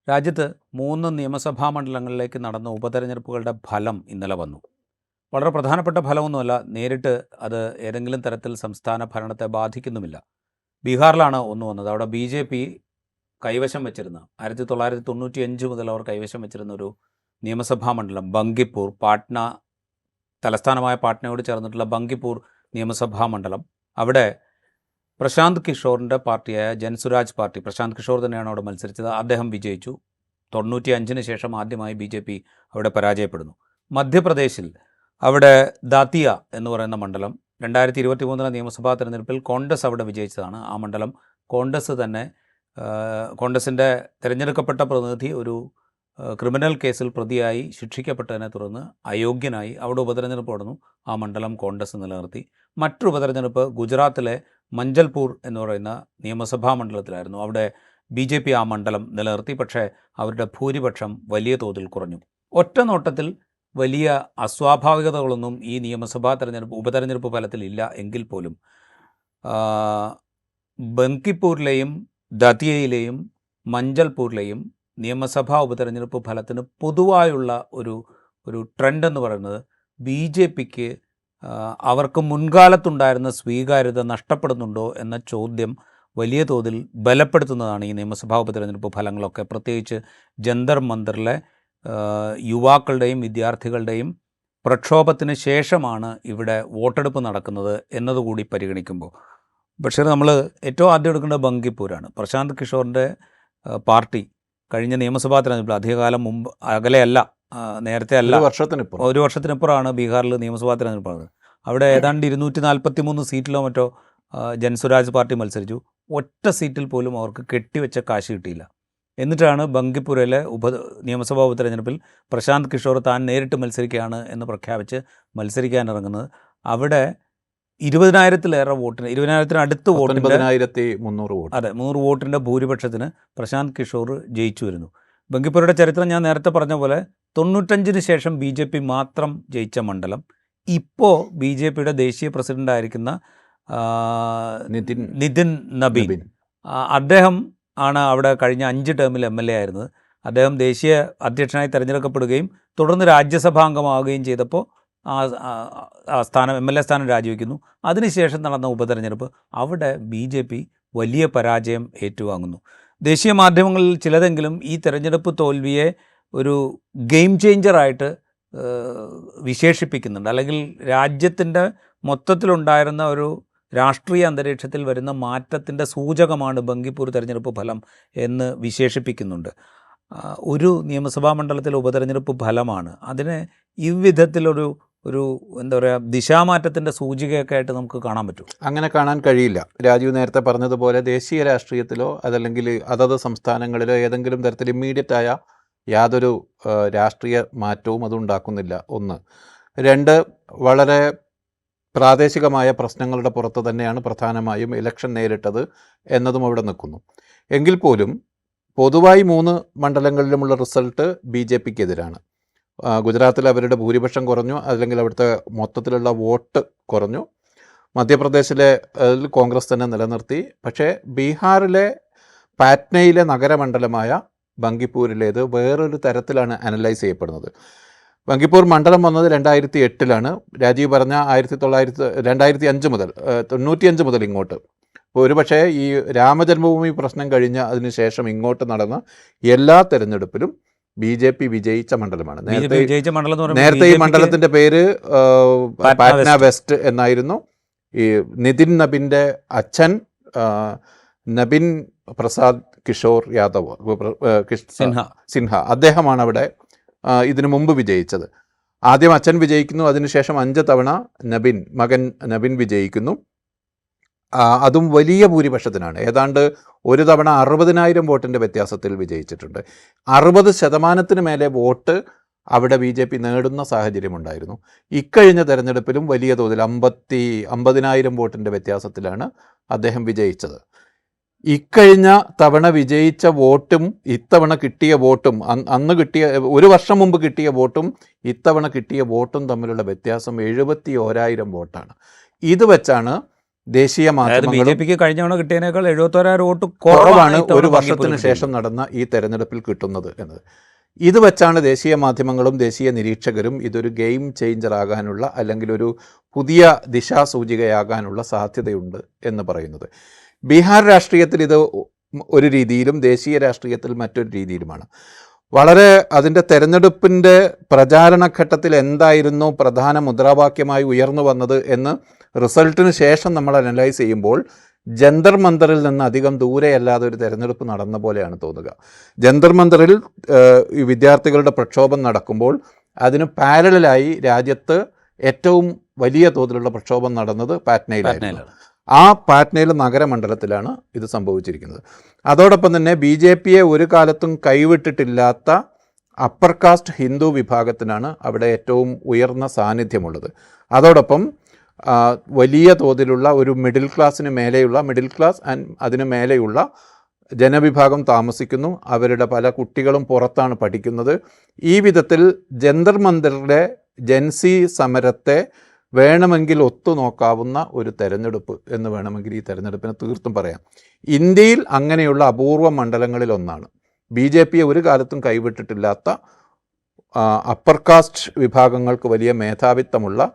രാജ്യത്ത് 3 നിയമസഭാ മണ്ഡലങ്ങളിലേക്ക് നടന്ന ഉപതെരഞ്ഞെടുപ്പുകളുടെ ഫലം ഇന്നലെ വന്നു. വളരെ പ്രധാനപ്പെട്ട ഫലമൊന്നുമല്ല, നേരിട്ട് അത് ഏതെങ്കിലും തരത്തിൽ സംസ്ഥാന ഭരണത്തെ ബാധിക്കുന്നുമില്ല. ബീഹാറിലാണ് ഒന്ന് വന്നത്. അവിടെ BJP കൈവശം വെച്ചിരുന്ന 1995 മുതൽ അവർ കൈവശം വെച്ചിരുന്ന ഒരു നിയമസഭാ മണ്ഡലം ബങ്കിപ്പൂർ, പാട്ന തലസ്ഥാനമായ പാട്നയോട് ചേർന്നിട്ടുള്ള ബങ്കിപ്പൂർ നിയമസഭാ മണ്ഡലം, അവിടെ പ്രശാന്ത് കിഷോറിൻ്റെ പാർട്ടിയായ ജൻസുരാജ് പാർട്ടി, പ്രശാന്ത് കിഷോർ തന്നെയാണ് അവിടെ മത്സരിച്ചത്, അദ്ദേഹം വിജയിച്ചു. 95-ന് ശേഷം ആദ്യമായി BJP അവിടെ പരാജയപ്പെടുന്നു. മധ്യപ്രദേശിൽ അവിടെ ദാത്തിയ എന്ന് പറയുന്ന മണ്ഡലം 2023 നിയമസഭാ തെരഞ്ഞെടുപ്പിൽ കോൺഗ്രസ് അവിടെ വിജയിച്ചതാണ്. ആ മണ്ഡലം കോൺഗ്രസ് തന്നെ, കോൺഗ്രസിൻ്റെ തിരഞ്ഞെടുക്കപ്പെട്ട പ്രതിനിധി ഒരു ക്രിമിനൽ കേസിൽ പ്രതിയായി ശിക്ഷിക്കപ്പെട്ടതിനെ തുടർന്ന് അയോഗ്യനായി അവിടെ ഉപതെരഞ്ഞെടുപ്പ് നടന്നു. ആ മണ്ഡലം കോൺഗ്രസ് നിലനിർത്തി. മറ്റൊരു ഉപതെരഞ്ഞെടുപ്പ് ഗുജറാത്തിലെ മഞ്ചൽപൂർ എന്ന് പറയുന്ന നിയമസഭാ മണ്ഡലത്തിലായിരുന്നു. അവിടെ BJP ആ മണ്ഡലം നിലനിർത്തി. പക്ഷേ അവരുടെ ഭൂരിപക്ഷം വലിയ തോതിൽ കുറഞ്ഞു. ഒറ്റ നോട്ടത്തിൽ വലിയ അസ്വാഭാവികതകളൊന്നും ഈ നിയമസഭാ ഉപതെരഞ്ഞെടുപ്പ് ഫലത്തിൽ ഇല്ല എങ്കിൽ പോലും ബങ്കിപ്പൂരിലെയും ദതിയയിലെയും മഞ്ചൽപൂരിലെയും നിയമസഭാ ഉപതെരഞ്ഞെടുപ്പ് ഫലത്തിന് പൊതുവായുള്ള ഒരു ട്രെൻഡ് എന്ന് പറയുന്നത് BJPക്ക് അവർക്ക് മുൻകാലത്തുണ്ടായിരുന്ന സ്വീകാര്യത നഷ്ടപ്പെടുന്നുണ്ടോ എന്ന ചോദ്യം വലിയ തോതിൽ ബലപ്പെടുത്തുന്നതാണ് ഈ നിയമസഭാ ഉപതെരഞ്ഞെടുപ്പ് ഫലങ്ങളൊക്കെ. പ്രത്യേകിച്ച് ജന്തർ മന്ദിറിലെ യുവാക്കളുടെയും വിദ്യാർത്ഥികളുടെയും പ്രക്ഷോഭത്തിന് ശേഷമാണ് ഇവിടെ വോട്ടെടുപ്പ് നടക്കുന്നത് എന്നതുകൂടി പരിഗണിക്കുമ്പോൾ. പക്ഷേ നമ്മൾ ഏറ്റവും ആദ്യം എടുക്കേണ്ടത് ബങ്കിപ്പൂരാണ്. പ്രശാന്ത് കിഷോറിൻ്റെ പാർട്ടി കഴിഞ്ഞ നിയമസഭാ തെരഞ്ഞെടുപ്പിൽ അധികകാലം മുമ്പ്, അകലെയല്ല, നേരത്തെ അല്ല, ഒരു വർഷത്തിനിപ്പുറമാണ് ബീഹാറിൽ നിയമസഭാ തെരഞ്ഞെടുപ്പ്. അവിടെ ഏതാണ്ട് 243 സീറ്റിലോ മറ്റോ ജൻസുരാജ് പാർട്ടി മത്സരിച്ചു. ഒറ്റ സീറ്റിൽ പോലും അവർക്ക് കെട്ടിവെച്ച കാശ് കിട്ടിയില്ല. എന്നിട്ടാണ് ബങ്കിപ്പൂരിലെ നിയമസഭാ ഉപതെരഞ്ഞെടുപ്പിൽ പ്രശാന്ത് കിഷോർ താൻ നേരിട്ട് മത്സരിക്കുകയാണ് എന്ന് പ്രഖ്യാപിച്ച് മത്സരിക്കാനിറങ്ങുന്നത്. അവിടെ 20,000-ലേറെ വോട്ടിന്, 20,000-ന് വോട്ടിൻ്റെ 19,300 വോട്ട്, അതെ, 100 വോട്ടിൻ്റെ ഭൂരിപക്ഷത്തിന് പ്രശാന്ത് കിഷോർ ജയിച്ചു വരുന്നു. ബങ്കിപ്പൂരുടെ ചരിത്രം ഞാൻ നേരത്തെ പറഞ്ഞ പോലെ 95-ന് ശേഷം BJP മാത്രം ജയിച്ച മണ്ഡലം. ഇപ്പോൾ BJPയുടെ ദേശീയ പ്രസിഡൻ്റായിരിക്കുന്ന നിതിൻ നബീൻ, അദ്ദേഹം ആണ് അവിടെ കഴിഞ്ഞ 5 ടേമിൽ MLA ആയിരുന്നത്. അദ്ദേഹം ദേശീയ അധ്യക്ഷനായി തിരഞ്ഞെടുക്കപ്പെടുകയും തുടർന്ന് രാജ്യസഭാംഗമാവുകയും ചെയ്തപ്പോൾ ആ സ്ഥാനം, MLA സ്ഥാനം രാജിവെക്കുന്നു. അതിനുശേഷം നടന്ന ഉപതെരഞ്ഞെടുപ്പ് അവിടെ BJP വലിയ പരാജയം ഏറ്റുവാങ്ങുന്നു. ദേശീയ മാധ്യമങ്ങളിൽ ചിലതെങ്കിലും ഈ തെരഞ്ഞെടുപ്പ് തോൽവിയെ ഒരു ഗെയിം ചേഞ്ചറായിട്ട് വിശേഷിപ്പിക്കുന്നുണ്ട്. അല്ലെങ്കിൽ രാജ്യത്തിൻ്റെ മൊത്തത്തിലുണ്ടായിരുന്ന ഒരു രാഷ്ട്രീയ അന്തരീക്ഷത്തിൽ വരുന്ന മാറ്റത്തിൻ്റെ സൂചകമാണ് ബങ്കിപ്പൂർ തെരഞ്ഞെടുപ്പ് ഫലം എന്ന് വിശേഷിപ്പിക്കുന്നുണ്ട്. ഒരു നിയമസഭാ മണ്ഡലത്തിൽ ഉപതെരഞ്ഞെടുപ്പ് ഫലമാണ്. അതിനെ ഈ വിധത്തിലൊരു എന്താ പറയുക, ദിശാമാറ്റത്തിൻ്റെ സൂചികയൊക്കെ ആയിട്ട് നമുക്ക് കാണാൻ പറ്റും. അങ്ങനെ കാണാൻ കഴിയില്ല. രാജീവ് നേരത്തെ പറഞ്ഞതുപോലെ ദേശീയ രാഷ്ട്രീയത്തിലോ അതല്ലെങ്കിൽ അതത് സംസ്ഥാനങ്ങളിലോ ഏതെങ്കിലും തരത്തിൽ ഇമ്മീഡിയറ്റായ യാതൊരു രാഷ്ട്രീയ മാറ്റവും അതുണ്ടാക്കുന്നില്ല. 1. 2, വളരെ പ്രാദേശികമായ പ്രശ്നങ്ങളുടെ പുറത്ത് തന്നെയാണ് പ്രധാനമായും ഇലക്ഷൻ നേരിട്ടത് എന്നതും അവിടെ നിൽക്കുന്നു. എങ്കിൽ പോലും പൊതുവായി 3 മണ്ഡലങ്ങളിലുമുള്ള റിസൾട്ട് BJPക്കെതിരാണ്. ഗുജറാത്തിൽ അവരുടെ ഭൂരിപക്ഷം കുറഞ്ഞു, അല്ലെങ്കിൽ അവിടുത്തെ മൊത്തത്തിലുള്ള വോട്ട് കുറഞ്ഞു. മധ്യപ്രദേശിലെ കോൺഗ്രസ് തന്നെ നിലനിർത്തി. പക്ഷേ ബീഹാറിലെ പാറ്റ്നയിലെ നഗരമണ്ഡലമായ ബങ്കിപ്പൂരിലേത് വേറൊരു തരത്തിലാണ് അനലൈസ് ചെയ്യപ്പെടുന്നത്. ബങ്കിപ്പൂർ മണ്ഡലം വന്നത് 2008-ലാണ്. രാജീവ് പറഞ്ഞ 2005 മുതൽ 95 മുതൽ ഇങ്ങോട്ട്, ഒരുപക്ഷേ ഈ രാമജന്മഭൂമി പ്രശ്നം കഴിഞ്ഞ അതിനുശേഷം ഇങ്ങോട്ട് നടന്ന എല്ലാ തെരഞ്ഞെടുപ്പിലും BJP വിജയിച്ച മണ്ഡലമാണ്. നേരത്തെ ഈ മണ്ഡലത്തിൻ്റെ പേര് പാറ്റ്ന വെസ്റ്റ് എന്നായിരുന്നു. ഈ നിതിൻ നബിൻ്റെ അച്ഛൻ നബിൻ പ്രസാദ് കിഷോർ യാദവ് സിൻഹ, അദ്ദേഹമാണ് അവിടെ ഇതിനു മുമ്പ് വിജയിച്ചത്. ആദ്യം അച്ഛൻ വിജയിക്കുന്നു, അതിനുശേഷം 5 തവണ മകൻ നബിൻ വിജയിക്കുന്നു. അതും വലിയ ഭൂരിപക്ഷത്തിനാണ്. ഏതാണ്ട് ഒരു തവണ 60,000 വോട്ടിൻ്റെ വ്യത്യാസത്തിൽ വിജയിച്ചിട്ടുണ്ട്. 60% മേലെ വോട്ട് അവിടെ BJP നേടുന്ന സാഹചര്യമുണ്ടായിരുന്നു. ഇക്കഴിഞ്ഞ തെരഞ്ഞെടുപ്പിലും വലിയ തോതിൽ 50,000 വോട്ടിൻ്റെ വ്യത്യാസത്തിലാണ് അദ്ദേഹം വിജയിച്ചത്. ഇക്കഴിഞ്ഞ തവണ വിജയിച്ച വോട്ടും ഇത്തവണ കിട്ടിയ വോട്ടും, അന്ന് കിട്ടിയ, ഒരു വർഷം മുമ്പ് കിട്ടിയ വോട്ടും ഇത്തവണ കിട്ടിയ വോട്ടും തമ്മിലുള്ള വ്യത്യാസം 71,000 വോട്ടാണ്. ഇത് വെച്ചാണ് ദേശീയ അതായത് ബി മാധ്യമങ്ങളും ജെ പിക്ക് കഴിഞ്ഞ തവണ കിട്ടിയതിനേക്കാൾ 71,000 വോട്ട് കുറവാണ് ഇത്തവണ ഒരു ബങ്കിപ്പൂരിൽ വർഷത്തിന് കിട്ടിയത്. ശേഷം നടന്ന ഈ തെരഞ്ഞെടുപ്പിൽ കിട്ടുന്നത് എന്നത്. ഇത് വെച്ചാണ് ദേശീയ മാധ്യമങ്ങളും ദേശീയ നിരീക്ഷകരും ഇതൊരു ഗെയിം ചേഞ്ചർ ആകാനുള്ള അല്ലെങ്കിൽ ഒരു പുതിയ ദിശാസൂചികയാകാനുള്ള സാധ്യതയുണ്ട് എന്ന് പറയുന്നത്. ബീഹാർ രാഷ്ട്രീയത്തിൽ ഇത് ഒരു രീതിയിലും ദേശീയ രാഷ്ട്രീയത്തിൽ മറ്റൊരു രീതിയിലുമാണ്. വളരെ അതിൻ്റെ തെരഞ്ഞെടുപ്പിൻ്റെ പ്രചാരണഘട്ടത്തിൽ എന്തായിരുന്നു പ്രധാന മുദ്രാവാക്യമായി ഉയർന്നു വന്നത് എന്ന് റിസൾട്ടിന് ശേഷം നമ്മൾ അനലൈസ് ചെയ്യുമ്പോൾ ജന്തർ മന്ദറിൽ നിന്ന് അധികം ദൂരെയല്ലാതെ ഒരു തെരഞ്ഞെടുപ്പ് നടന്ന പോലെയാണ് തോന്നുക. ജന്തർ മന്ദറിൽ ഈ വിദ്യാർത്ഥികളുടെ പ്രക്ഷോഭം നടക്കുമ്പോൾ അതിന് പാരലായി രാജ്യത്ത് ഏറ്റവും വലിയ തോതിലുള്ള പ്രക്ഷോഭം നടന്നത് പാറ്റ്നയിലായിരുന്നു. ആ പാറ്റ്നയിൽ നഗരമണ്ഡലത്തിലാണ് ഇത് സംഭവിച്ചിരിക്കുന്നത്. അതോടൊപ്പം തന്നെ ബി ജെ പിയെ ഒരു കാലത്തും കൈവിട്ടിട്ടില്ലാത്ത അപ്പർ കാസ്റ്റ് ഹിന്ദു വിഭാഗത്തിനാണ് അവിടെ ഏറ്റവും ഉയർന്ന സാന്നിധ്യമുള്ളത്. അതോടൊപ്പം വലിയ തോതിലുള്ള ഒരു മിഡിൽ ക്ലാസ്സിന് മേലെയുള്ള മിഡിൽ ക്ലാസ് അതിന് മേലെയുള്ള ജനവിഭാഗം താമസിക്കുന്നു. അവരുടെ പല കുട്ടികളും പുറത്താണ് പഠിക്കുന്നത്. ഈ വിധത്തിൽ ജന്തർ മന്ദറിലെ ജൻസി സമരത്തെ വേണമെങ്കിൽ ഒത്തുനോക്കാവുന്ന ഒരു തെരഞ്ഞെടുപ്പ് എന്ന് വേണമെങ്കിൽ ഈ തെരഞ്ഞെടുപ്പിനെ തീർത്തും പറയാം. ഇന്ത്യയിൽ അങ്ങനെയുള്ള അപൂർവ മണ്ഡലങ്ങളിലൊന്നാണ്. ബി ജെ പിയെ ഒരു കാലത്തും കൈവിട്ടിട്ടില്ലാത്ത അപ്പർ കാസ്റ്റ് വിഭാഗങ്ങൾക്ക് വലിയ മേധാവിത്വമുള്ള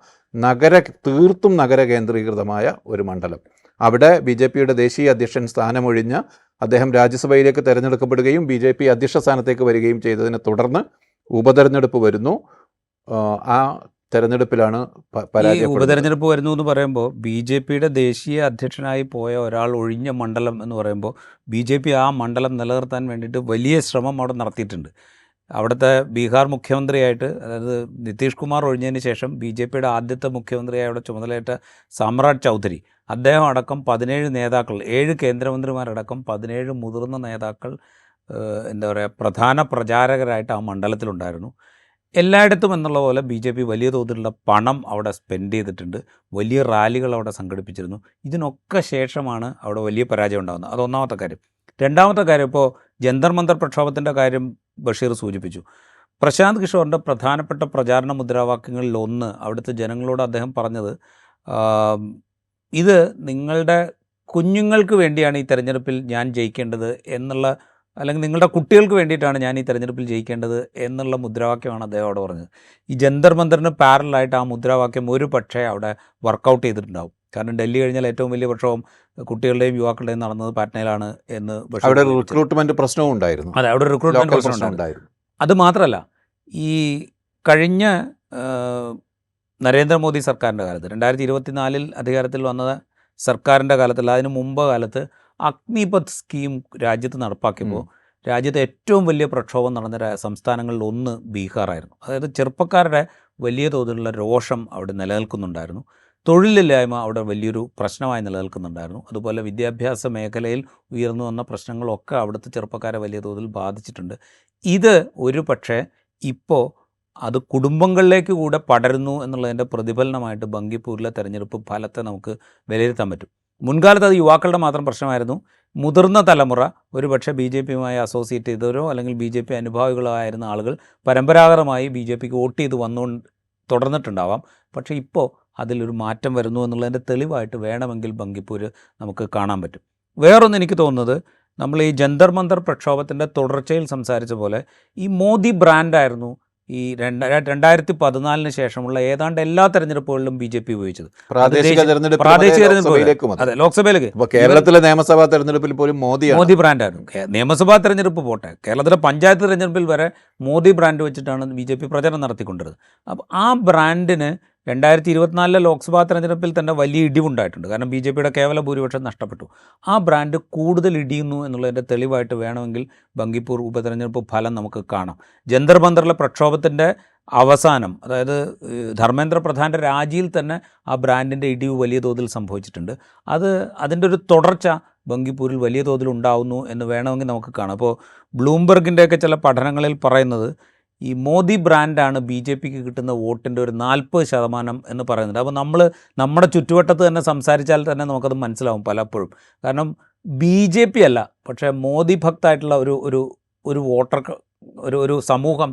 തീർത്തും നഗര കേന്ദ്രീകൃതമായ ഒരു മണ്ഡലം. അവിടെ ബി ജെ പിയുടെ ദേശീയ അധ്യക്ഷൻ സ്ഥാനമൊഴിഞ്ഞ് അദ്ദേഹം രാജ്യസഭയിലേക്ക് തിരഞ്ഞെടുക്കപ്പെടുകയും ബി ജെ പി അധ്യക്ഷ സ്ഥാനത്തേക്ക് വരികയും ചെയ്തതിനെ തുടർന്ന് ഉപതെരഞ്ഞെടുപ്പ് വരുന്നു. ആ തെരഞ്ഞെടുപ്പിലാണ് ഉപതെരഞ്ഞെടുപ്പ് വരുന്നു എന്ന് പറയുമ്പോൾ ബി ജെ പിയുടെ ദേശീയ അധ്യക്ഷനായി പോയ ഒരാൾ ഒഴിഞ്ഞ മണ്ഡലം എന്ന് പറയുമ്പോൾ ബി ജെ പി ആ മണ്ഡലം നിലനിർത്താൻ വേണ്ടിയിട്ട് വലിയ ശ്രമം അവിടെ നടത്തിയിട്ടുണ്ട്. അവിടുത്തെ ബീഹാർ മുഖ്യമന്ത്രിയായിട്ട്, അതായത് നിതീഷ് കുമാർ ഒഴിഞ്ഞതിന് ശേഷം ബി ജെ പിയുടെ ആദ്യത്തെ മുഖ്യമന്ത്രിയായി അവിടെ ചുമതലയേറ്റ സാമ്രാജ് ചൗധരി, അദ്ദേഹം അടക്കം 17 നേതാക്കൾ, 7 കേന്ദ്രമന്ത്രിമാരടക്കം 17 മുതിർന്ന നേതാക്കൾ എന്താ പറയുക പ്രധാന പ്രചാരകരായിട്ട് ആ മണ്ഡലത്തിലുണ്ടായിരുന്നു. എല്ലായിടത്തും എന്നുള്ള പോലെ ബി ജെ പി വലിയ തോതിലുള്ള പണം അവിടെ സ്പെൻഡ് ചെയ്തിട്ടുണ്ട്. വലിയ റാലികൾ അവിടെ സംഘടിപ്പിച്ചിരുന്നു. ഇതിനൊക്കെ ശേഷമാണ് അവിടെ വലിയ പരാജയം ഉണ്ടാകുന്നത്. അതൊന്നാമത്തെ കാര്യം. രണ്ടാമത്തെ കാര്യം, ഇപ്പോൾ ജന്തർ മന്ദർ പ്രക്ഷോഭത്തിൻ്റെ കാര്യം ബഷീർ സൂചിപ്പിച്ചു. പ്രശാന്ത് കിഷോറിൻ്റെ പ്രധാനപ്പെട്ട പ്രചാരണ മുദ്രാവാക്യങ്ങളിൽ ഒന്ന് അവിടുത്തെ ജനങ്ങളോട് അദ്ദേഹം പറഞ്ഞത്, ഇത് നിങ്ങളുടെ കുഞ്ഞുങ്ങൾക്ക് വേണ്ടിയാണ് ഈ തെരഞ്ഞെടുപ്പിൽ ഞാൻ ജയിക്കേണ്ടത് എന്നുള്ള, അല്ലെങ്കിൽ നിങ്ങളുടെ കുട്ടികൾക്ക് വേണ്ടിയിട്ടാണ് ഞാൻ ഈ തെരഞ്ഞെടുപ്പിൽ ജയിക്കേണ്ടത് എന്നുള്ള മുദ്രാവാക്യമാണ് അദ്ദേഹം അവിടെ പറഞ്ഞത്. ഈ ജന്തർ മന്ദറിന് പാരലായിട്ട് ആ മുദ്രാവാക്യം ഒരു പക്ഷേ അവിടെ വർക്കൗട്ട് ചെയ്തിട്ടുണ്ടാവും. കാരണം ഡൽഹി കഴിഞ്ഞാൽ ഏറ്റവും വലിയ പ്രക്ഷോഭം കുട്ടികളുടെയും യുവാക്കളുടെയും നടന്നത് പാറ്റ്നയിലാണ് എന്ന് അവിടെ റിക്രൂട്ട്മെന്റ് പ്രശ്നവും ഉണ്ടായിരുന്നു. അതെ, അവിടെ റിക്രൂട്ട്മെന്റ് പ്രശ്നം ഉണ്ടായിരുന്നു. അത് മാത്രമല്ല, ഈ കഴിഞ്ഞ നരേന്ദ്രമോദി സർക്കാരിൻ്റെ കാലത്ത് 2024 അധികാരത്തിൽ വന്ന സർക്കാരിൻ്റെ കാലത്തല്ല, അതിന് മുമ്പ് കാലത്ത് അഗ്നിപഥ് സ്കീം രാജ്യത്ത് നടപ്പാക്കിയപ്പോൾ രാജ്യത്തെ ഏറ്റവും വലിയ പ്രക്ഷോഭം നടന്ന സംസ്ഥാനങ്ങളിൽ ഒന്ന് ബീഹാറായിരുന്നു. അതായത് ചെറുപ്പക്കാരുടെ വലിയ തോതിലുള്ള രോഷം അവിടെ നിലനിൽക്കുന്നുണ്ടായിരുന്നു. തൊഴിലില്ലായ്മ അവിടെ വലിയൊരു പ്രശ്നമായി നിലനിൽക്കുന്നുണ്ടായിരുന്നു. അതുപോലെ വിദ്യാഭ്യാസ മേഖലയിൽ ഉയർന്നു വന്ന പ്രശ്നങ്ങളൊക്കെ അവിടുത്തെ ചെറുപ്പക്കാരെ വലിയ തോതിൽ ബാധിച്ചിട്ടുണ്ട്. ഇത് ഒരു പക്ഷേ ഇപ്പോൾ അത് കുടുംബങ്ങളിലേക്ക് കൂടെ പടരുന്നു എന്നുള്ളതിൻ്റെ പ്രതിഫലനമായിട്ട് ബങ്കിപ്പൂരിലെ തെരഞ്ഞെടുപ്പ് ഫലത്തെ നമുക്ക് വിലയിരുത്താൻ പറ്റും. മുൻകാലത്ത് അത് യുവാക്കളുടെ മാത്രം പ്രശ്നമായിരുന്നു. മുതിർന്ന തലമുറ ഒരു പക്ഷേ ബി ജെ പിയുമായി അസോസിയേറ്റ് ചെയ്തവരോ അല്ലെങ്കിൽ ബി ജെ പി അനുഭാവികളായിരുന്ന ആളുകൾ പരമ്പരാഗതമായി ബി ജെ പിക്ക് വോട്ട് ചെയ്ത് തുടർന്നിട്ടുണ്ടാവാം. പക്ഷേ ഇപ്പോൾ അതിലൊരു മാറ്റം വരുന്നു എന്നുള്ളതിൻ്റെ തെളിവായിട്ട് വേണമെങ്കിൽ ബങ്കിപ്പൂർ നമുക്ക് കാണാൻ പറ്റും. വേറൊന്ന് എനിക്ക് തോന്നുന്നത്, നമ്മൾ ഈ ജന്തർ മന്ദർ പ്രക്ഷോഭത്തിൻ്റെ തുടർച്ചയിൽ സംസാരിച്ച പോലെ ഈ മോദി ബ്രാൻഡായിരുന്നു ഈ 2014 ശേഷമുള്ള ഏതാണ്ട് എല്ലാ തെരഞ്ഞെടുപ്പുകളിലും ബി ജെ പി ഉപയോഗിച്ചത്. പ്രാദേശിക തെരഞ്ഞെടുപ്പ്, അതെ, ലോക്സഭയിലേക്ക്. കേരളത്തിലെ നിയമസഭാ തെരഞ്ഞെടുപ്പിൽ പോലും മോദി ബ്രാൻഡായിരുന്നു. നിയമസഭാ തെരഞ്ഞെടുപ്പ് പോട്ടെ, കേരളത്തിലെ പഞ്ചായത്ത് തെരഞ്ഞെടുപ്പിൽ വരെ മോദി ബ്രാൻഡ് വെച്ചിട്ടാണ് ബി ജെ പി പ്രചരണം നടത്തിക്കൊണ്ടിരുന്നത്. അപ്പോൾ ആ ബ്രാൻഡിന് 2024 ലോക്സഭാ തെരഞ്ഞെടുപ്പിൽ തന്നെ വലിയ ഇടിവുണ്ടായിട്ടുണ്ട്. കാരണം ബി ജെ പിയുടെ കേവല ഭൂരിപക്ഷം നഷ്ടപ്പെട്ടു. ആ ബ്രാൻഡ് കൂടുതൽ ഇടിയുന്നു എന്നുള്ളതിൻ്റെ തെളിവായിട്ട് വേണമെങ്കിൽ ബങ്കിപ്പൂർ ഉപതെരഞ്ഞെടുപ്പ് ഫലം നമുക്ക് കാണാം. ജന്തർ മന്ദറിലെ പ്രക്ഷോഭത്തിൻ്റെ അവസാനം, അതായത് ധർമ്മേന്ദ്ര പ്രധാൻ്റെ രാജിയിൽ തന്നെ ആ ബ്രാൻഡിൻ്റെ ഇടിവ് വലിയ തോതിൽ സംഭവിച്ചിട്ടുണ്ട്. അതിൻ്റെ ഒരു തുടർച്ച ബങ്കിപ്പൂരിൽ വലിയ തോതിൽ ഉണ്ടാവുന്നു എന്ന് വേണമെങ്കിൽ നമുക്ക് കാണാം. അപ്പോൾ ബ്ലൂംബെർഗിൻ്റെയൊക്കെ ചില പഠനങ്ങളിൽ പറയുന്നത് ഈ മോദി ബ്രാൻഡാണ് ബി ജെ പിക്ക് കിട്ടുന്ന വോട്ടിൻ്റെ ഒരു 40% എന്ന് പറയുന്നുണ്ട്. അപ്പോൾ നമ്മുടെ ചുറ്റുവട്ടത്ത് തന്നെ സംസാരിച്ചാൽ തന്നെ നമുക്കത് മനസ്സിലാവും പലപ്പോഴും. കാരണം ബി ജെ പി അല്ല, പക്ഷേ മോദി ഭക്തായിട്ടുള്ള ഒരു വോട്ടർ ഒരു സമൂഹം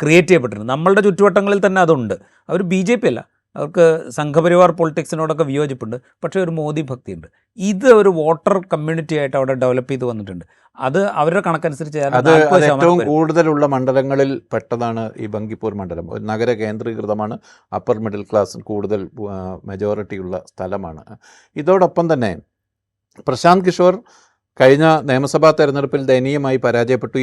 ക്രിയേറ്റ് ചെയ്യപ്പെട്ടിട്ടുണ്ട്. നമ്മളുടെ ചുറ്റുവട്ടങ്ങളിൽ തന്നെ അതുണ്ട്. അവർ ബി ജെ പി അല്ല, അവർക്ക് സംഘപരിവാർ പൊളിറ്റിക്സിനോടൊക്കെ വിയോജിപ്പുണ്ട്, പക്ഷേ ഒരു മോദി ഭക്തിയുണ്ട്. ഇത് ഒരു വോട്ടർ കമ്മ്യൂണിറ്റി ആയിട്ട് അവിടെ ഡെവലപ്പ് ചെയ്ത് വന്നിട്ടുണ്ട്. അത് അവരുടെ കണക്കനുസരിച്ച് അത് ഏറ്റവും കൂടുതലുള്ള മണ്ഡലങ്ങളിൽ പെട്ടതാണ് ഈ ബങ്കിപ്പൂർ മണ്ഡലം. ഒരു നഗര കേന്ദ്രീകൃതമാണ്, അപ്പർ മിഡിൽ ക്ലാസ് കൂടുതൽ മെജോറിറ്റിയുള്ള സ്ഥലമാണ്. ഇതോടൊപ്പം തന്നെ പ്രശാന്ത് കിഷോർ കഴിഞ്ഞ നിയമസഭാ തെരഞ്ഞെടുപ്പിൽ ദയനീയമായി പരാജയപ്പെട്ടു.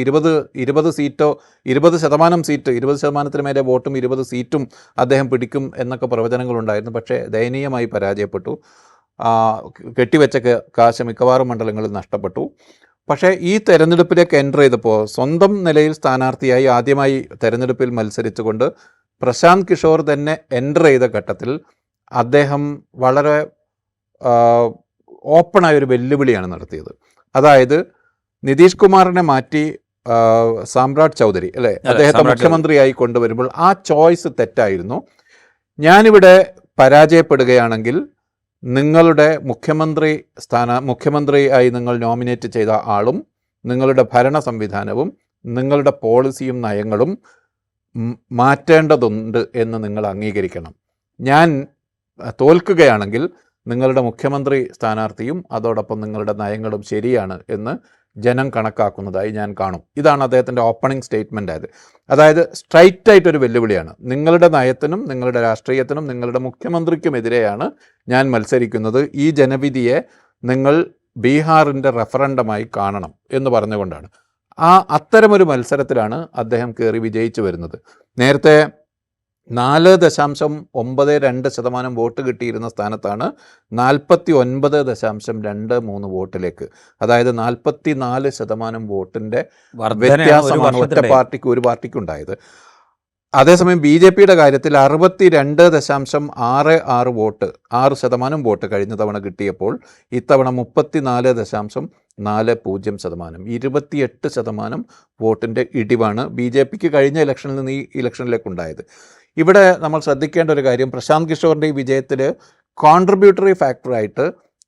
20 സീറ്റോ 20% സീറ്റ്, 20%-ന് മേലെ വോട്ടും 20 സീറ്റും അദ്ദേഹം പിടിക്കും എന്നൊക്കെ പ്രവചനങ്ങളുണ്ടായിരുന്നു. പക്ഷേ ദയനീയമായി പരാജയപ്പെട്ടു. കെട്ടിവെച്ച കാശ് മിക്കവാറും മണ്ഡലങ്ങളിൽ നഷ്ടപ്പെട്ടു. പക്ഷേ ഈ തെരഞ്ഞെടുപ്പിലേക്ക് എൻ്റർ ചെയ്തപ്പോൾ സ്വന്തം നിലയിൽ സ്ഥാനാർത്ഥിയായി ആദ്യമായി തെരഞ്ഞെടുപ്പിൽ മത്സരിച്ചുകൊണ്ട് പ്രശാന്ത് കിഷോർ തന്നെ എൻ്റർ ചെയ്ത ഘട്ടത്തിൽ അദ്ദേഹം വളരെ ഓപ്പണായൊരു വെല്ലുവിളിയാണ് നടത്തിയത്. അതായത് നിതീഷ് കുമാറിനെ മാറ്റി സാമ്രാട്ട് ചൗധരി അല്ലേ അദ്ദേഹത്തെ മുഖ്യമന്ത്രിയായി കൊണ്ടുവരുമ്പോൾ ആ ചോയ്സ് തെറ്റായിരുന്നു. ഞാനിവിടെ പരാജയപ്പെടുകയാണെങ്കിൽ നിങ്ങളുടെ മുഖ്യമന്ത്രിയായി നിങ്ങൾ നോമിനേറ്റ് ചെയ്ത ആളും നിങ്ങളുടെ ഭരണ സംവിധാനവും നിങ്ങളുടെ പോളിസിയും നയങ്ങളും മാറ്റേണ്ടതുണ്ട് എന്ന് നിങ്ങൾ അംഗീകരിക്കണം. ഞാൻ തോൽക്കുകയാണെങ്കിൽ നിങ്ങളുടെ മുഖ്യമന്ത്രി സ്ഥാനാർത്ഥിയും അതോടൊപ്പം നിങ്ങളുടെ നയങ്ങളും ശരിയാണ് എന്ന് ജനം കണക്കാക്കുന്നതായി ഞാൻ കാണും. ഇതാണ് അദ്ദേഹത്തിൻ്റെ ഓപ്പണിംഗ് സ്റ്റേറ്റ്മെൻ്റ് ആയത്. അതായത് സ്ട്രൈറ്റായിട്ടൊരു വെല്ലുവിളിയാണ്. നിങ്ങളുടെ നയത്തിനും നിങ്ങളുടെ രാഷ്ട്രീയത്തിനും നിങ്ങളുടെ മുഖ്യമന്ത്രിക്കുമെതിരെയാണ് ഞാൻ മത്സരിക്കുന്നത്. ഈ ജനവിധിയെ നിങ്ങൾ ബീഹാറിൻ്റെ റഫറൻഡമായി കാണണം എന്ന് പറഞ്ഞുകൊണ്ടാണ്. അത്തരമൊരു മത്സരത്തിലാണ് അദ്ദേഹം കയറി വിജയിച്ചു വരുന്നത്. നേരത്തെ 4.92% വോട്ട് കിട്ടിയിരുന്ന സ്ഥാനത്താണ് 49.23 വോട്ടിലേക്ക്, അതായത് 44% വോട്ടിൻ്റെ വ്യത്യാസമാണ് ഒറ്റ പാർട്ടിക്ക് ഒരു പാർട്ടിക്കുണ്ടായത്. അതേസമയം ബി ജെ പിയുടെ കാര്യത്തിൽ 62.66 വോട്ട് 6% വോട്ട് കഴിഞ്ഞ തവണ കിട്ടിയപ്പോൾ ഇത്തവണ 34.40%, 28% വോട്ടിൻ്റെ ഇടിവാണ് ബി ജെ പിക്ക് കഴിഞ്ഞ ഇലക്ഷനിൽ നിന്ന് ഈ ഇലക്ഷനിലേക്കുണ്ടായത്. ഇവിടെ നമ്മൾ ശ്രദ്ധിക്കേണ്ട ഒരു കാര്യം, പ്രശാന്ത് കിഷോറിൻ്റെ ഈ വിജയത്തിൽ കോൺട്രിബ്യൂട്ടറി ഫാക്ടറായിട്ട്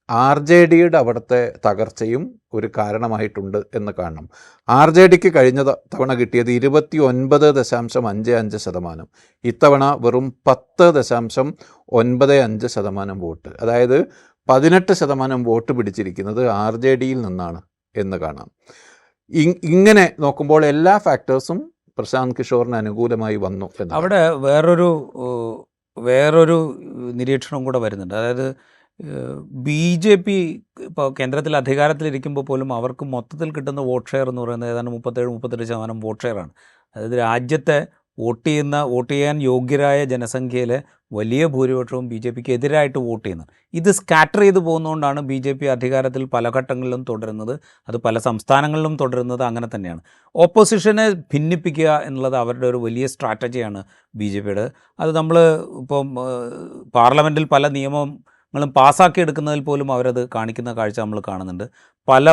RJDയുടെ അവിടുത്തെ തകർച്ചയും ഒരു കാരണമായിട്ടുണ്ട് എന്ന് കാണണം. RJDക്ക് കഴിഞ്ഞ തവണ കിട്ടിയത് 29.55%, ഇത്തവണ വെറും 10.95% വോട്ട്, അതായത് 18% വോട്ട് പിടിച്ചിരിക്കുന്നത് RJDയിൽ നിന്നാണ് എന്ന് കാണാം. ഇങ്ങനെ നോക്കുമ്പോൾ എല്ലാ ഫാക്ടേഴ്സും പ്രശാന്ത് കിഷോറിന് അനുകൂലമായി വന്നു. അവിടെ വേറൊരു നിരീക്ഷണം കൂടെ വരുന്നുണ്ട്. അതായത് BJP ഇപ്പോൾ കേന്ദ്രത്തിൽ അധികാരത്തിലിരിക്കുമ്പോൾ പോലും അവർക്ക് മൊത്തത്തിൽ കിട്ടുന്ന വോട്ട് ഷെയർ എന്ന് പറയുന്നത് ഏതാണ്ട് 37-38% വോട്ട് ഷെയറാണ്. അതായത് രാജ്യത്തെ വോട്ട് ചെയ്യാൻ യോഗ്യരായ ജനസംഖ്യയിലെ വലിയ ഭൂരിപക്ഷവും BJPക്ക് എതിരായിട്ട് വോട്ട് ചെയ്യുന്നത്. ഇത് സ്കാറ്റർ ചെയ്ത് പോകുന്നതുകൊണ്ടാണ് BJP അധികാരത്തിൽ പല ഘട്ടങ്ങളിലും തുടരുന്നത്, അത് പല സംസ്ഥാനങ്ങളിലും തുടരുന്നത് അങ്ങനെ തന്നെയാണ്. ഓപ്പോസിഷനെ ഭിന്നിപ്പിക്കുക എന്നുള്ളത് അവരുടെ ഒരു വലിയ സ്ട്രാറ്റജിയാണ് BJPയുടെ. അത് നമ്മൾ ഇപ്പം പാർലമെൻറ്റിൽ പല നിയമങ്ങളും പാസ്സാക്കിയെടുക്കുന്നതിൽ പോലും അവരത് കാണിക്കുന്ന കാഴ്ച നമ്മൾ കാണുന്നുണ്ട്. പല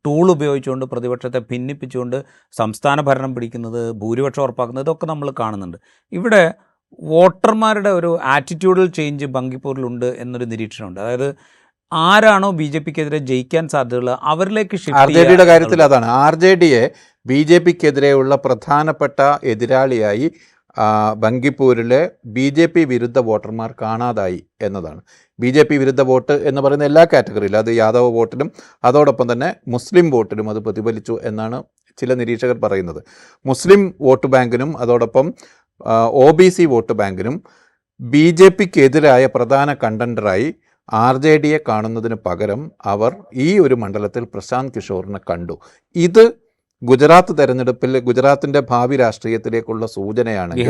ടൂൾ ഉപയോഗിച്ചുകൊണ്ട് പ്രതിപക്ഷത്തെ ഭിന്നിപ്പിച്ചുകൊണ്ട് സംസ്ഥാന ഭരണം പിടിക്കുന്നത്, ഭൂരിപക്ഷം ഉറപ്പാക്കുന്നത്, ഇതൊക്കെ നമ്മൾ കാണുന്നുണ്ട്. ഇവിടെ വോട്ടർമാരുടെ ഒരു ആറ്റിറ്റ്യൂഡൽ ചേഞ്ച് ബങ്കിപ്പൂരിലുണ്ട് എന്നൊരു നിരീക്ഷണമുണ്ട്. അതായത് ആരാണോ BJPക്കെതിരെ ജയിക്കാൻ സാധ്യതയുള്ളത് അവരിലേക്ക് RJDയുടെ കാര്യത്തിൽ അതാണ്. RJDയെ BJPക്കെതിരെയുള്ള പ്രധാനപ്പെട്ട എതിരാളിയായി ബങ്കിപ്പൂരിലെ BJP വിരുദ്ധ വോട്ടർമാർ കാണാതായി എന്നതാണ്. BJP വിരുദ്ധ വോട്ട് എന്ന് പറയുന്ന എല്ലാ കാറ്റഗറിയിലും, അത് യാദവ് വോട്ടിലും അതോടൊപ്പം തന്നെ മുസ്ലിം വോട്ടിലും അത് പ്രതിഫലിച്ചു എന്നാണ് ചില നിരീക്ഷകർ പറയുന്നത്. മുസ്ലിം വോട്ട് ബാങ്കിനും അതോടൊപ്പം OBC വോട്ട് ബാങ്കിനും BJPക്കെതിരായ പ്രധാന കണ്ടൻഡറായി RJDയെ കാണുന്നതിന് പകരം അവർ ഈ ഒരു മണ്ഡലത്തിൽ പ്രശാന്ത് കിഷോറിനെ കണ്ടു. ഇത് ഗുജറാത്ത് തെരഞ്ഞെടുപ്പിൽ ഗുജറാത്തിൻ്റെ ഭാവി രാഷ്ട്രീയത്തിലേക്കുള്ള സൂചനയാണെങ്കിൽ,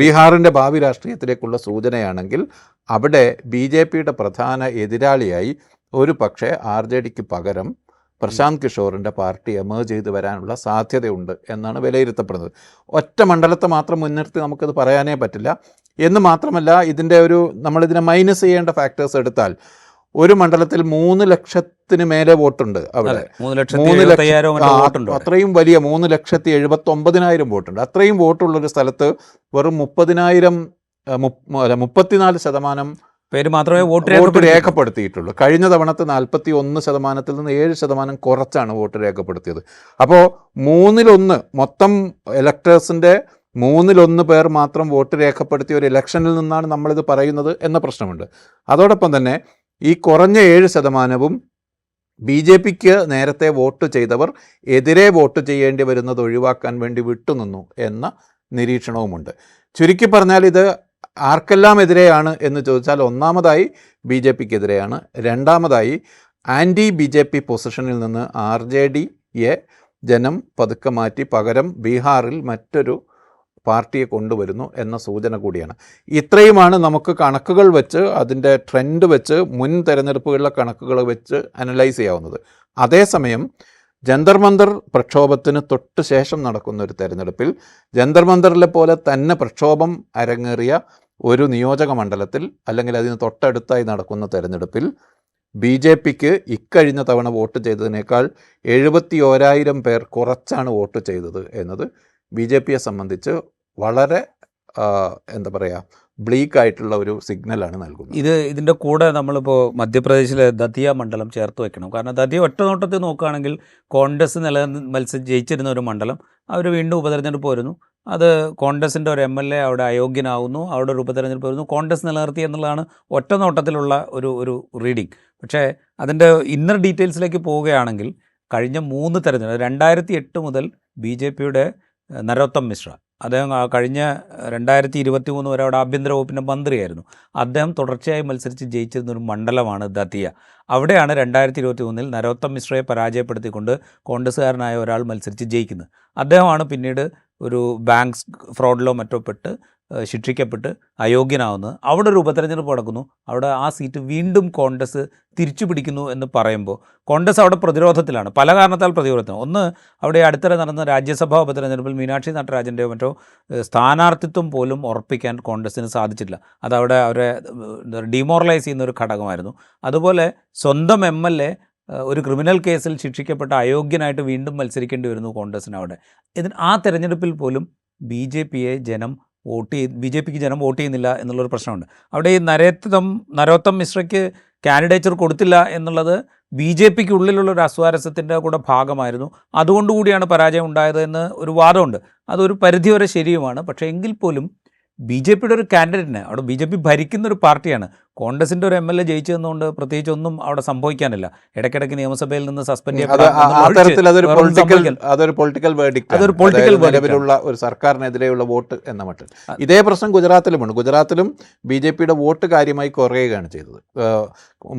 ബീഹാറിൻ്റെ ഭാവി രാഷ്ട്രീയത്തിലേക്കുള്ള സൂചനയാണെങ്കിൽ അവിടെ BJPയുടെ പ്രധാന എതിരാളിയായി ഒരു പക്ഷേ RJDക്ക് പകരം പ്രശാന്ത് കിഷോറിൻ്റെ പാർട്ടി എമേർജ് ചെയ്ത് വരാനുള്ള സാധ്യതയുണ്ട് എന്നാണ് വിലയിരുത്തപ്പെടുന്നത്. ഒറ്റ മണ്ഡലത്തെ മാത്രം മുൻനിർത്തി നമുക്കത് പറയാനേ പറ്റില്ല. എന്ന് മാത്രമല്ല, നമ്മളിതിനെ മൈനസ് ചെയ്യേണ്ട ഫാക്ടേഴ്സ് എടുത്താൽ ഒരു മണ്ഡലത്തിൽ 3 ലക്ഷത്തിന് മേലെ വോട്ടുണ്ട്. അവിടെ 3 ലക്ഷം, അത്രയും വലിയ 3,79,000 വോട്ടുണ്ട്. അത്രയും വോട്ടുള്ളൊരു സ്ഥലത്ത് വെറും 34% പേര് മാത്രമേ വോട്ട് രേഖപ്പെടുത്തിയിട്ടുള്ളൂ. കഴിഞ്ഞ തവണത്തെ 41%-ൽ നിന്ന് 7% കുറച്ചാണ് വോട്ട് രേഖപ്പെടുത്തിയത്. അപ്പോൾ 1/3 മൊത്തം ഇലക്ടേഴ്സിൻ്റെ 1/3 പേർ മാത്രം വോട്ട് രേഖപ്പെടുത്തിയ ഒരു ഇലക്ഷനിൽ നിന്നാണ് നമ്മളിത് പറയുന്നത് എന്ന പ്രശ്നമുണ്ട്. അതോടൊപ്പം തന്നെ ഈ കുറഞ്ഞ 7% BJPക്ക് നേരത്തെ വോട്ട് ചെയ്തവർ എതിരെ വോട്ട് ചെയ്യേണ്ടി വരുന്നത് ഒഴിവാക്കാൻ വേണ്ടി വിട്ടുനിന്നു എന്ന നിരീക്ഷണവുമുണ്ട്. ചുരുക്കി പറഞ്ഞാൽ ഇത് ആർക്കെല്ലാം എതിരെയാണ് എന്ന് ചോദിച്ചാൽ, ഒന്നാമതായി BJPക്കെതിരെയാണ്, രണ്ടാമതായി ആൻറ്റി BJP പൊസിഷനിൽ നിന്ന് RJDയെ ജനം പതുക്കെ മാറ്റി പകരം ബീഹാറിൽ മറ്റൊരു പാർട്ടിയെ കൊണ്ടുവരുന്നു എന്ന സൂചന കൂടിയാണ്. ഇത്രയുമാണ് നമുക്ക് കണക്കുകൾ വെച്ച്, അതിൻ്റെ ട്രെൻഡ് വെച്ച്, മുൻ തെരഞ്ഞെടുപ്പുകളിലെ കണക്കുകൾ വെച്ച് അനലൈസ് ചെയ്യാവുന്നത്. അതേസമയം ജന്തർ മന്ദർ പ്രക്ഷോഭത്തിന് തൊട്ട് ശേഷം നടക്കുന്ന ഒരു തെരഞ്ഞെടുപ്പിൽ, ജന്തർ മന്ദറിലെ പോലെ തന്നെ പ്രക്ഷോഭം അരങ്ങേറിയ ഒരു നിയോജക മണ്ഡലത്തിൽ അല്ലെങ്കിൽ അതിന് തൊട്ടടുത്തായി നടക്കുന്ന തെരഞ്ഞെടുപ്പിൽ BJPക്ക് ഇക്കഴിഞ്ഞ തവണ വോട്ട് ചെയ്തതിനേക്കാൾ 71,000 പേർ കുറച്ചാണ് വോട്ട് ചെയ്തത് എന്നത് BJPയെ സംബന്ധിച്ച് വളരെ എന്താ പറയുക, ബ്ലീക്കായിട്ടുള്ള ഒരു സിഗ്നലാണ് നൽകുന്നത്. ഇതിൻ്റെ കൂടെ നമ്മളിപ്പോൾ മധ്യപ്രദേശിലെ ദതിയ മണ്ഡലം ചേർത്ത് വെക്കണം. കാരണം ദതിയ ഒറ്റ നോട്ടത്തിൽ നോക്കുകയാണെങ്കിൽ കോൺഗ്രസ് ജയിച്ചിരുന്ന ഒരു മണ്ഡലം, അവർ വീണ്ടും ഉപതെരഞ്ഞെടുപ്പ് വരുന്നു, അത് കോൺഗ്രസിൻ്റെ ഒരു MLA അവിടെ അയോഗ്യനാവുന്നു, അവിടെ ഒരു ഉപതെരഞ്ഞെടുപ്പ് വരുന്നു, കോൺഗ്രസ് നിലനിർത്തി എന്നുള്ളതാണ് ഒറ്റ നോട്ടത്തിലുള്ള ഒരു റീഡിങ്. പക്ഷേ അതിൻ്റെ ഇന്നർ ഡീറ്റെയിൽസിലേക്ക് പോവുകയാണെങ്കിൽ കഴിഞ്ഞ 3 തെരഞ്ഞെടുപ്പ് 2008 മുതൽ BJPയുടെ നരോത്തം മിശ്ര, അദ്ദേഹം കഴിഞ്ഞ 2023 വരെ അവിടെ ആഭ്യന്തര വകുപ്പിൻ്റെ മന്ത്രിയായിരുന്നു. അദ്ദേഹം തുടർച്ചയായി മത്സരിച്ച് ജയിച്ചിരുന്ന ഒരു മണ്ഡലമാണ് ദതിയ. അവിടെയാണ് 2023 നരോത്തം മിശ്രയെ പരാജയപ്പെടുത്തിക്കൊണ്ട് കോൺഗ്രസ്സുകാരനായ ഒരാൾ മത്സരിച്ച് ജയിക്കുന്നത്. അദ്ദേഹമാണ് പിന്നീട് ഒരു ബാങ്ക് ഫ്രോഡിലോ മറ്റോ പെട്ട് ശിക്ഷിക്കപ്പെട്ട് അയോഗ്യനാവുന്നത്. അവിടെ ഒരു ഉപതെരഞ്ഞെടുപ്പ് നടക്കുന്നു, അവിടെ ആ സീറ്റ് വീണ്ടും കോൺഗ്രസ് തിരിച്ചു പിടിക്കുന്നു എന്ന് പറയുമ്പോൾ കോൺഗ്രസ് അവിടെ പ്രതിരോധത്തിലാണ്, പല കാരണത്താൽ പ്രതിരോധത്തിലാണ്. ഒന്ന്, അവിടെ അടുത്തിടെ നടന്ന രാജ്യസഭാ ഉപതെരഞ്ഞെടുപ്പിൽ മീനാക്ഷി നട്ടരാജൻ്റെയോ മറ്റോ സ്ഥാനാർത്ഥിത്വം പോലും ഉറപ്പിക്കാൻ കോൺഗ്രസ്സിന് സാധിച്ചില്ല. അതവിടെ അവരെ ഡിമോറലൈസ് ചെയ്യുന്ന ഒരു ഘടകമായിരുന്നു. അതുപോലെ സ്വന്തം MLA ഒരു ക്രിമിനൽ കേസിൽ ശിക്ഷിക്കപ്പെട്ട അയോഗ്യനായിട്ട് വീണ്ടും മത്സരിക്കേണ്ടി വരുന്നു കോൺഗ്രസ്സിന് അവിടെ. ആ തെരഞ്ഞെടുപ്പിൽ പോലും BJPക്ക് ജനം വോട്ട് ചെയ്യുന്നില്ല എന്നുള്ളൊരു പ്രശ്നമുണ്ട്. അവിടെ ഈ നരോത്തം മിശ്രയ്ക്ക് കാൻഡിഡേച്ചർ കൊടുത്തില്ല എന്നുള്ളത് BJPക്ക് ഉള്ളിലുള്ളൊരു അസ്വാരസ്യത്തിൻ്റെ കൂടെ ഭാഗമായിരുന്നു. അതുകൊണ്ടുകൂടിയാണ് പരാജയം ഉണ്ടായത് എന്ന് ഒരു വാദമുണ്ട്. അതൊരു പരിധിവരെ ശരിയുമാണ്. പക്ഷേ എങ്കിൽ പോലും BJPയുടെ ഒരു കാൻഡിഡേറ്റിന്, അവിടെ BJP ഭരിക്കുന്ന ഒരു പാർട്ടിയാണ്, കോൺഗ്രസിൻ്റെ ഒരു MLA ജയിച്ചതെന്നുകൊണ്ട് പ്രത്യേകിച്ച് ഒന്നും അവിടെ സംഭവിക്കാനില്ല. ഇടയ്ക്കിടയ്ക്ക് നിയമസഭയിൽ നിന്ന് സസ്പെൻഡ് അതൊരു പൊളിറ്റിക്കൽ നിലവിലുള്ള ഒരു സർക്കാരിനെതിരെയുള്ള വോട്ട് എന്ന മട്ടിൽ. ഇതേ പ്രശ്നം ഗുജറാത്തിലുമുണ്ട്. ഗുജറാത്തിലും BJPയുടെ വോട്ട് കാര്യമായി കുറയുകയാണ് ചെയ്തത്.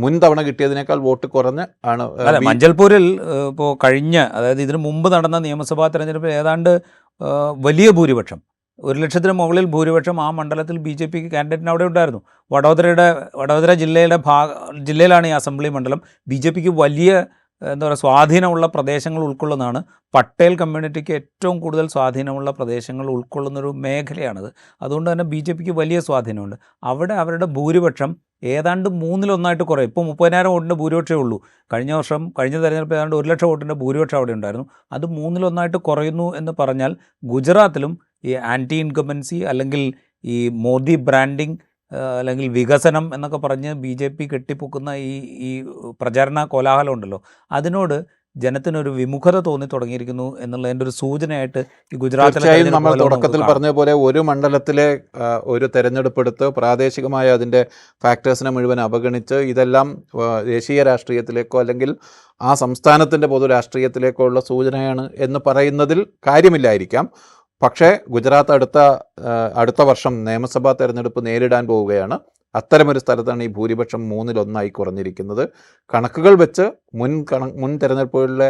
മുൻ തവണ കിട്ടിയതിനേക്കാൾ വോട്ട് കുറഞ്ഞ് ആണ്. മഞ്ചൽപൂരിൽ ഇപ്പോൾ അതായത് ഇതിനു മുമ്പ് നടന്ന നിയമസഭാ തെരഞ്ഞെടുപ്പിൽ ഏതാണ്ട് വലിയ ഭൂരിപക്ഷം, 1,00,000 മുകളിൽ ഭൂരിപക്ഷം ആ മണ്ഡലത്തിൽ BJPക്ക് കാൻഡിഡേറ്റിന് അവിടെ ഉണ്ടായിരുന്നു. വഡോദര ജില്ലയിലാണ് ഈ അസംബ്ലി മണ്ഡലം. BJPക്ക് വലിയ സ്വാധീനമുള്ള പ്രദേശങ്ങൾ ഉൾക്കൊള്ളുന്നതാണ്. പട്ടേൽ കമ്മ്യൂണിറ്റിക്ക് ഏറ്റവും കൂടുതൽ സ്വാധീനമുള്ള പ്രദേശങ്ങൾ ഉൾക്കൊള്ളുന്നൊരു മേഖലയാണത്. അതുകൊണ്ട് തന്നെ BJPക്ക് വലിയ സ്വാധീനമുണ്ട്. അവിടെ അവരുടെ ഭൂരിപക്ഷം ഏതാണ്ട് 1/3 കുറയും. ഇപ്പോൾ 30,000 വോട്ടിൻ്റെ ഭൂരിപക്ഷമേ ഉള്ളൂ. കഴിഞ്ഞ തെരഞ്ഞെടുപ്പ് ഏതാണ്ട് 1,00,000 വോട്ടിൻ്റെ ഭൂരിപക്ഷം അവിടെ ഉണ്ടായിരുന്നു. അത് 1/3 കുറയുന്നു എന്ന് പറഞ്ഞാൽ ഗുജറാത്തിലും ഈ ആൻറ്റി ഇൻകംബൻസി അല്ലെങ്കിൽ ഈ മോദി ബ്രാൻഡിങ് അല്ലെങ്കിൽ വികസനം എന്നൊക്കെ പറഞ്ഞ് BJP കെട്ടിപ്പൊക്കുന്ന ഈ പ്രചാരണ കോലാഹലം ഉണ്ടല്ലോ, അതിനോട് ജനത്തിനൊരു വിമുഖത തോന്നി തുടങ്ങിയിരിക്കുന്നു എന്നുള്ളതിൻ്റെ ഒരു സൂചനയായിട്ട് ഈ ഗുജറാത്തിൽ നമ്മൾ തുടക്കത്തിൽ പറഞ്ഞ പോലെ ഒരു മണ്ഡലത്തിലെ ഒരു തെരഞ്ഞെടുപ്പെടുത്ത് പ്രാദേശികമായ അതിൻ്റെ ഫാക്ടേഴ്സിനെ മുഴുവൻ അവഗണിച്ച് ഇതെല്ലാം ദേശീയ രാഷ്ട്രീയത്തിലേക്കോ അല്ലെങ്കിൽ ആ സംസ്ഥാനത്തിൻ്റെ പൊതു രാഷ്ട്രീയത്തിലേക്കോ ഉള്ള സൂചനയാണ് എന്ന് പറയുന്നതിൽ കാര്യമില്ലായിരിക്കാം. പക്ഷേ ഗുജറാത്ത് അടുത്ത വർഷം നിയമസഭാ തെരഞ്ഞെടുപ്പ് നേരിടാൻ പോവുകയാണ്. അത്തരമൊരു സ്ഥലത്താണ് ഈ ഭൂരിപക്ഷം 1/3 കുറഞ്ഞിരിക്കുന്നത്. കണക്കുകൾ വെച്ച് മുൻ തെരഞ്ഞെടുപ്പുകളിലെ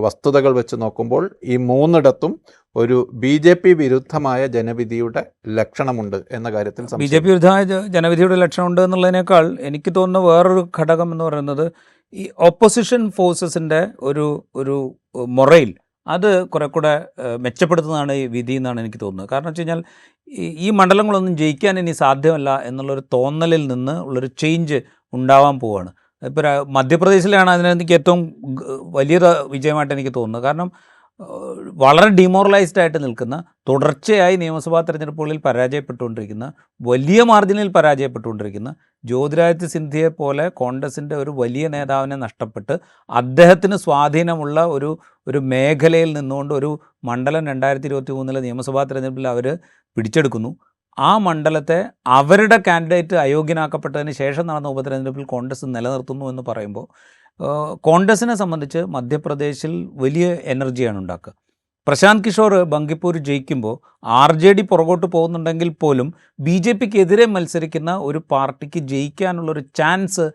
വസ്തുതകൾ വെച്ച് നോക്കുമ്പോൾ ഈ 3ഇടത്തും ഒരു BJP വിരുദ്ധമായ ജനവിധിയുടെ ലക്ഷണമുണ്ട് എന്ന കാര്യത്തിൽ BJP വിരുദ്ധമായ ജനവിധിയുടെ ലക്ഷണമുണ്ട് എന്നുള്ളതിനേക്കാൾ എനിക്ക് തോന്നുന്ന വേറൊരു ഘടകം എന്ന് പറയുന്നത് ഈ ഓപ്പോസിഷൻ ഫോഴ്സസിൻ്റെ ഒരു മൊറയിൽ അത് കുറെ കൂടെ മെച്ചപ്പെടുത്തുന്നതാണ് ഈ വിധി എന്നാണ് എനിക്ക് തോന്നുന്നത്. കാരണം വെച്ച് കഴിഞ്ഞാൽ ഈ മണ്ഡലങ്ങളൊന്നും ജയിക്കാൻ ഇനി സാധ്യമല്ല എന്നുള്ളൊരു തോന്നലിൽ നിന്ന് ഉള്ളൊരു ചേഞ്ച് ഉണ്ടാവാൻ പോവുകയാണ്. ഇപ്പോൾ മധ്യപ്രദേശിലാണ് അതിനെനിക്ക് ഏറ്റവും വലിയ വിജയമായിട്ട് എനിക്ക് തോന്നുന്നത്. കാരണം വളരെ ഡിമോറലൈസ്ഡ് ആയിട്ട് നിൽക്കുന്ന, തുടർച്ചയായി നിയമസഭാ തെരഞ്ഞെടുപ്പുകളിൽ പരാജയപ്പെട്ടുകൊണ്ടിരിക്കുന്ന, വലിയ മാർജിനിൽ പരാജയപ്പെട്ടുകൊണ്ടിരിക്കുന്ന ജ്യോതിരാദിത്യ സിന്ധ്യയെ പോലെ കോൺഗ്രസിൻ്റെ ഒരു വലിയ നേതാവിനെ നഷ്ടപ്പെട്ട് അദ്ദേഹത്തിന് സ്വാധീനമുള്ള ഒരു മേഖലയിൽ നിന്നുകൊണ്ട് ഒരു മണ്ഡലം 2023 നിയമസഭാ തെരഞ്ഞെടുപ്പിൽ അവർ പിടിച്ചെടുക്കുന്നു. ആ മണ്ഡലത്തെ അവരുടെ കാൻഡിഡേറ്റ് അയോഗ്യനാക്കപ്പെട്ടതിന് ശേഷം നടന്ന ഉപതെരഞ്ഞെടുപ്പിൽ കോൺഗ്രസ് നിലനിർത്തുന്നു എന്ന് പറയുമ്പോൾ കോൺഗ്രസിനെ സംബന്ധിച്ച് മധ്യപ്രദേശിൽ വലിയ എനർജിയാണ് ഉണ്ടാക്കുക. പ്രശാന്ത് കിഷോർ ബങ്കിപ്പൂർ ജയിക്കുമ്പോൾ RJD പുറകോട്ട് പോകുന്നുണ്ടെങ്കിൽ പോലും BJPക്ക് എതിരെ മത്സരിക്കുന്ന ഒരു പാർട്ടിക്ക് ജയിക്കാനുള്ളൊരു ചാൻസ്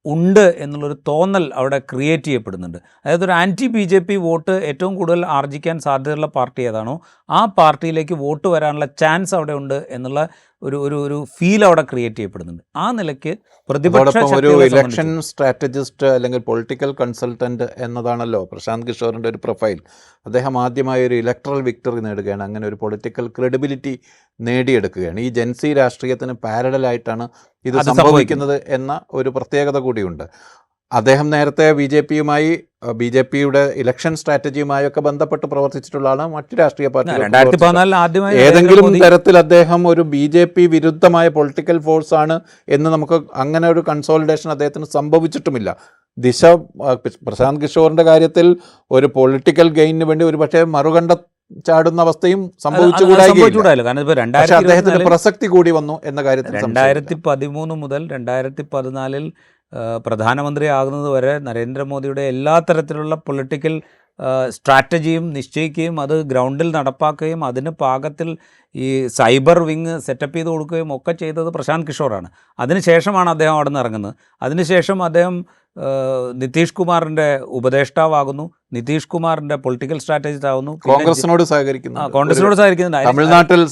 ഉണ്ട് എന്നുള്ളൊരു തോന്നൽ അവിടെ ക്രിയേറ്റ് ചെയ്യപ്പെടുന്നുണ്ട്. അതായത് ഒരു BJP വോട്ട് ഏറ്റവും കൂടുതൽ ആർജിക്കാൻ സാധ്യതയുള്ള പാർട്ടി ഏതാണോ ആ പാർട്ടിയിലേക്ക് വോട്ട് വരാനുള്ള ചാൻസ് അവിടെ ഉണ്ട് എന്നുള്ള ഒരു ഫീൽ അവിടെ ക്രിയേറ്റ് ചെയ്യപ്പെടുന്നുണ്ട്. ആ നിലയ്ക്ക് പ്രതിപക്ഷ ഒരു ഇലക്ഷൻ സ്ട്രാറ്റജിസ്റ്റ് അല്ലെങ്കിൽ പൊളിറ്റിക്കൽ കൺസൾട്ടന്റ് എന്നതാണല്ലോ പ്രശാന്ത് കിഷോറിൻ്റെ ഒരു പ്രൊഫൈൽ. അദ്ദേഹം ആദ്യമായി ഒരു ഇലക്ട്രൽ വിക്ടറി നേടുകയാണ്, അങ്ങനെ ഒരു പൊളിറ്റിക്കൽ ക്രെഡിബിലിറ്റി നേടിയെടുക്കുകയാണ്. ഈ ജൻസി രാഷ്ട്രീയത്തിന് പാരലലായിട്ടാണ് ഇത് സംഭവിക്കുന്നത് എന്ന ഒരു പ്രത്യേകത കൂടിയുണ്ട്. അദ്ദേഹം നേരത്തെ BJPയുടെ ഇലക്ഷൻ സ്ട്രാറ്റജിയുമായൊക്കെ ബന്ധപ്പെട്ട് പ്രവർത്തിച്ചിട്ടുള്ളതാണ്. മറ്റ് രാഷ്ട്രീയ പാർട്ടികൾ ഏതെങ്കിലും തരത്തിൽ അദ്ദേഹം ഒരു BJP വിരുദ്ധമായ പൊളിറ്റിക്കൽ ഫോഴ്സ് ആണ് എന്ന് നമുക്ക് അങ്ങനെ ഒരു കൺസോളിഡേഷൻ അദ്ദേഹത്തിന് സംഭവിച്ചിട്ടുമില്ല. പ്രശാന്ത് കിഷോറിന്റെ കാര്യത്തിൽ ഒരു പൊളിറ്റിക്കൽ ഗെയിനിന് വേണ്ടി ഒരു പക്ഷേ മറുകണ്ഠ ചാടുന്ന അവസ്ഥയും സംഭവിച്ചുകൂടായില്ല. പക്ഷേ അദ്ദേഹത്തിന്റെ പ്രസക്തി കൂടി വന്നു എന്ന കാര്യത്തിൽ 2013 മുതൽ 2014 പ്രധാനമന്ത്രിയാകുന്നത് വരെ നരേന്ദ്രമോദിയുടെ എല്ലാ തരത്തിലുള്ള പൊളിറ്റിക്കൽ സ്ട്രാറ്റജിയും നിശ്ചയിക്കുകയും അത് ഗ്രൗണ്ടിൽ നടപ്പാക്കുകയും അതിന് പാകത്തിൽ ഈ സൈബർ വിങ് സെറ്റപ്പ് ചെയ്ത് കൊടുക്കുകയും ഒക്കെ ചെയ്തത് പ്രശാന്ത് കിഷോറാണ്. അതിനുശേഷമാണ് അദ്ദേഹം അവിടെ നിന്ന് ഇറങ്ങുന്നത്. അതിനുശേഷം അദ്ദേഹം നിതീഷ് കുമാറിൻ്റെ ഉപദേഷ്ടാവാകുന്നു, നിതീഷ് കുമാറിൻ്റെ പൊളിറ്റിക്കൽ സ്ട്രാറ്റജിസ്റ്റ് ആകുന്നു, കോൺഗ്രസിനോട് സഹകരിക്കുന്നു, തമിഴ്നാട്ടിൽ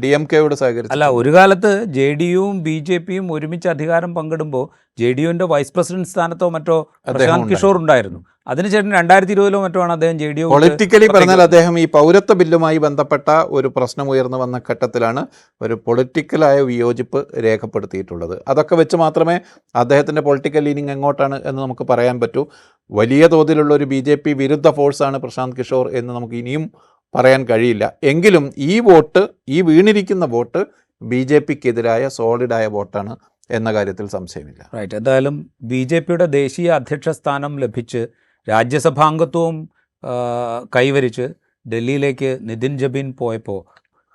DMKയോട് സഹകരിച്ചു. അല്ല, ഒരു കാലത്ത് JDUവും BJPയും ഒരുമിച്ച് അധികാരം പങ്കിടുമ്പോൾ JDUവിൻ്റെ വൈസ് പ്രസിഡന്റ് സ്ഥാനത്തോ മറ്റോ പ്രശാന്ത് കിഷോർ ഉണ്ടായിരുന്നു. അതിനുശേഷം 2020 മറ്റോ ആണ് അദ്ദേഹം JDU പൊളിറ്റിക്കലി പറഞ്ഞാൽ അദ്ദേഹം ഈ പൗരത്വ ബില്ലുമായി ബന്ധപ്പെട്ട ഒരു പ്രശ്നം ഉയർന്നു വന്ന ഘട്ടത്തിലാണ് ഒരു പൊളിറ്റിക്കലായ വിയോജിപ്പ് രേഖപ്പെടുത്തിയിട്ടുള്ളത്. അതൊക്കെ വെച്ച് മാത്രമേ അദ്ദേഹത്തിൻ്റെ പൊളിറ്റിക്കൽ ലീനിങ് എങ്ങോട്ടാണ് എന്ന് നമുക്ക് പറയാൻ പറ്റൂ. വലിയ തോതിലുള്ള ഒരു BJP വിരുദ്ധ ഫോഴ്സാണ് പ്രശാന്ത് കിഷോർ എന്ന് നമുക്ക് ഇനിയും പറയാൻ കഴിയില്ല. എങ്കിലും ഈ വീണിരിക്കുന്ന വോട്ട് BJPക്കെതിരായ സോളിഡായ വോട്ടാണ് എന്ന കാര്യത്തിൽ സംശയമില്ല. റൈറ്റ്. എന്തായാലും BJPയുടെ ദേശീയ അധ്യക്ഷ സ്ഥാനം ലഭിച്ച് രാജ്യസഭാംഗത്വവും കൈവരിച്ച് ഡൽഹിയിലേക്ക് നിതിൻ ജബീൻ പോയപ്പോൾ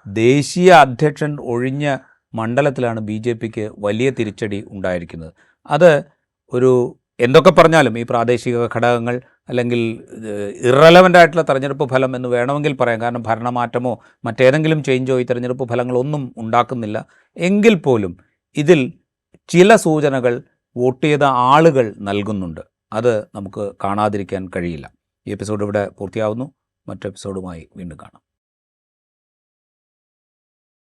ദേശീയ അധ്യക്ഷൻ ഒഴിഞ്ഞ മണ്ഡലത്തിലാണ് BJPക്ക് വലിയ തിരിച്ചടി ഉണ്ടായിരിക്കുന്നത്. അത് എന്തൊക്കെ പറഞ്ഞാലും ഈ പ്രാദേശിക ഘടകങ്ങൾ അല്ലെങ്കിൽ ഇറലവൻ്റ് ആയിട്ടുള്ള തെരഞ്ഞെടുപ്പ് ഫലം എന്ന് വേണമെങ്കിൽ പറയാം. കാരണം ഭരണമാറ്റമോ മറ്റേതെങ്കിലും ചേഞ്ചോ ഈ തെരഞ്ഞെടുപ്പ് ഫലങ്ങളൊന്നും ഉണ്ടാക്കുന്നില്ല. എങ്കിൽ പോലും ഇതിൽ ചില സൂചനകൾ വോട്ട് ചെയ്ത ആളുകൾ നൽകുന്നുണ്ട്. അത് നമുക്ക് കാണാതിരിക്കാൻ കഴിയില്ല. ഈ എപ്പിസോഡ് ഇവിടെ പൂർത്തിയാവുന്നു. മറ്റു എപ്പിസോഡുമായി വീണ്ടും കാണാം.